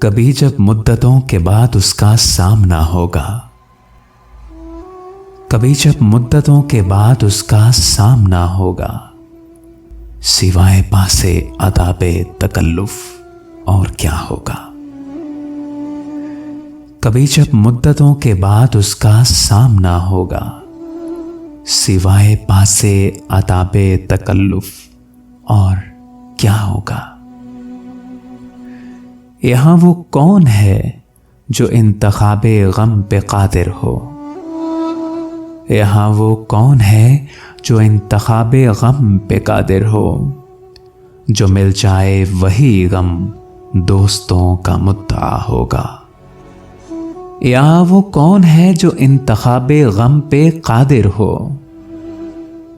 कभी जब मुद्दतों के बाद उसका सामना होगा, कभी जब मुद्दतों के बाद उसका सामना होगा, सिवाय पासे अदाबे तकल्लुफ और क्या होगा। कभी जब मुद्दतों के बाद उसका सामना होगा, सिवाय पासे अदाबे तकल्लुफ और क्या होगा। यहां वो कौन है जो इंतखाबे गम पे कादिर हो, यहां वो कौन है जो इंतखाबे गम पे कादिर हो, जो मिल जाए वही गम दोस्तों का मुद्दा होगा। यहां वो कौन है जो इंतखाबे गम पे कादिर हो,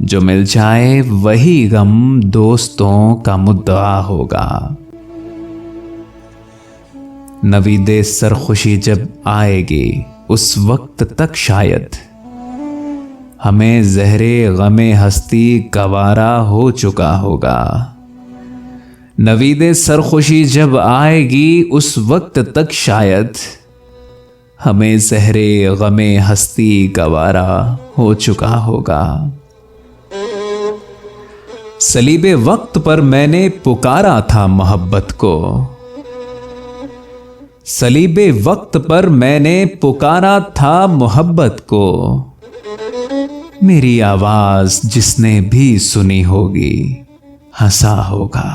जो मिल जाए वही गम दोस्तों का मुद्दा होगा। नवीदे सरखुशी जब आएगी उस वक्त तक शायद हमें ज़हरे गमे हस्ती गवारा हो चुका होगा। नवीदे सरखुशी जब आएगी उस वक्त तक शायद हमें ज़हरे गमे हस्ती गवारा हो चुका होगा। सलीबे वक्त पर मैंने पुकारा था मोहब्बत को, सलीबे वक्त पर मैंने पुकारा था मोहब्बत को, मेरी आवाज जिसने भी सुनी होगी हंसा होगा।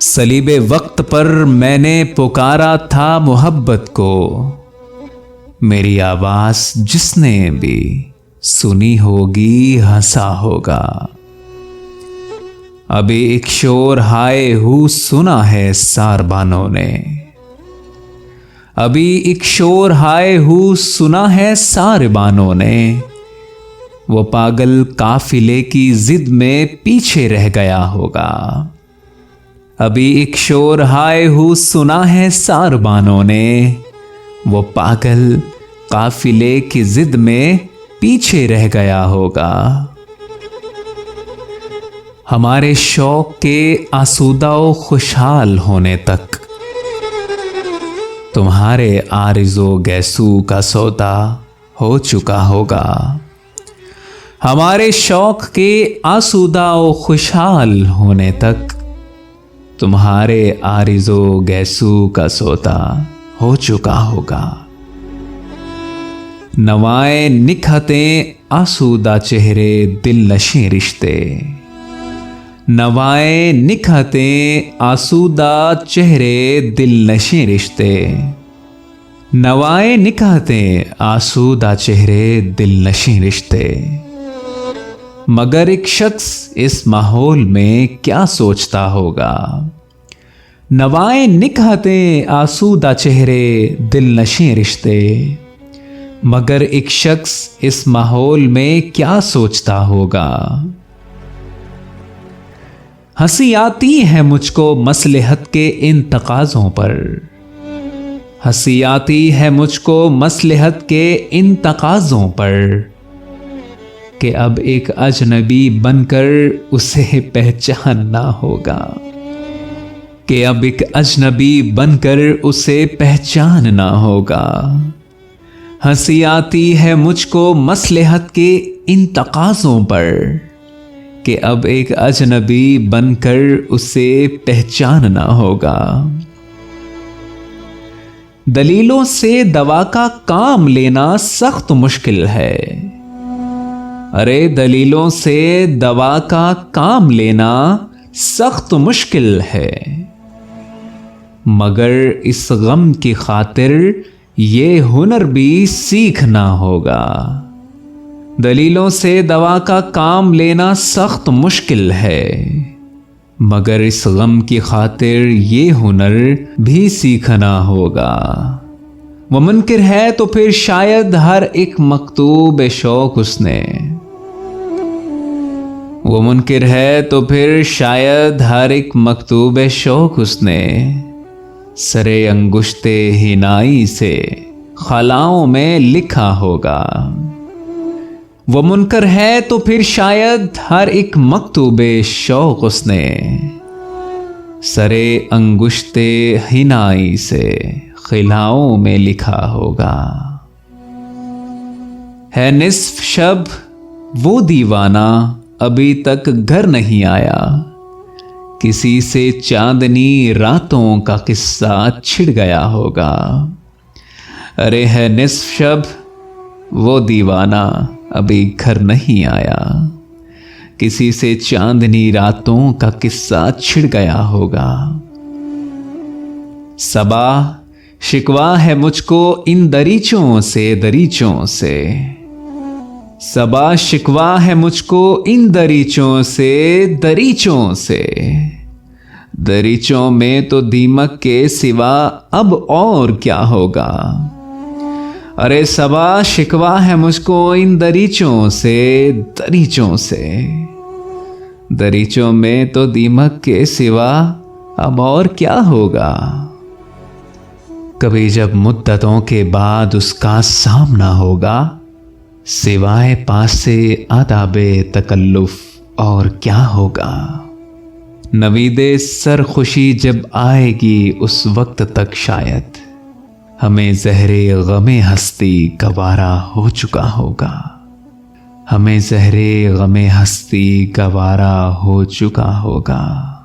सलीबे वक्त पर मैंने पुकारा था मोहब्बत को, मेरी आवाज जिसने भी सुनी होगी हंसा होगा। अभी एक शोर हाय हू सुना है सारबानों ने, अभी एक शोर हाय हू सुना है सारबानों ने, वो पागल काफिले की जिद में पीछे रह गया होगा। अभी एक शोर हाय हू सुना है सारबानों ने, वो पागल काफिले की जिद में पीछे रह गया होगा। हमारे शौक के आसूदा व खुशहाल होने तक तुम्हारे आरिज़ो गैसू का सौदा हो चुका होगा। हमारे शौक के आसूदा व खुशहाल होने तक तुम्हारे आरिज़ो गैसू का सौदा हो चुका होगा। नवाए निखते आसूदा चेहरे दिल नशी रिश्ते, नवाए निखते आसूदा चेहरे दिल नशी रिश्ते, नवाए निखते आसूदा चेहरे दिल नशी रिश्ते। मगर एक शख्स इस माहौल में क्या सोचता होगा, नवाए निखते आसूदा चेहरे दिल नशी रिश्ते। मगर एक शख्स इस माहौल में क्या सोचता होगा। हंसी आती है मुझको मसलहत के इन तकाज़ों पर, हंसी आती है मुझको मसलहत के इन तकाज़ों पर, कि अब एक अजनबी बनकर उसे पहचानना होगा, कि अब एक अजनबी बनकर उसे पहचानना होगा। हंसी आती है मुझको मसलहत के इन तकाज़ों पर, कि अब एक अजनबी बनकर उसे पहचानना होगा। दलीलों से दवा का काम लेना सख्त मुश्किल है, अरे दलीलों से दवा का काम लेना सख्त मुश्किल है। मगर इस गम की खातिर ये हुनर भी सीखना होगा। दलीलों से दवा का काम लेना सख्त मुश्किल है, मगर इस गम की खातिर ये हुनर भी सीखना होगा। वो मुनकिर है तो फिर शायद हर एक मकतूब शौक उसने, वो मुनकिर है तो फिर शायद हर एक मकतूब शौक उसने सरे अंगुश्ते हिनाई से खलाओं में लिखा होगा। वो मुनकर है तो फिर शायद हर एक मकतूबे शौक उसने सरे अंगुश्ते हिनाई से खिलाओं में लिखा होगा। है निस्फ शब वो दीवाना अभी तक घर नहीं आया, किसी से चांदनी रातों का किस्सा छिड़ गया होगा। अरे है निस्फ शब वो दीवाना अभी घर नहीं आया, किसी से चांदनी रातों का किस्सा छिड़ गया होगा। सबा शिकवा है मुझको इन दरीचों से, दरीचों से। सबा शिकवा है मुझको इन दरीचों से, दरीचों से। दरीचों में तो दीमक के सिवा अब और क्या होगा। अरे सबा शिकवा है मुझको इन दरीचों से, दरीचों से। दरीचों में तो दीमक के सिवा अब और क्या होगा। कभी जब मुद्दतों के बाद उसका सामना होगा, सिवाय पास से आदाबे तकल्लुफ और क्या होगा। नवीदे सर खुशी जब आएगी उस वक्त तक शायद हमें ज़हरे गमे हस्ती गवारा हो चुका होगा। हमें ज़हरे गमे हस्ती गवारा हो चुका होगा।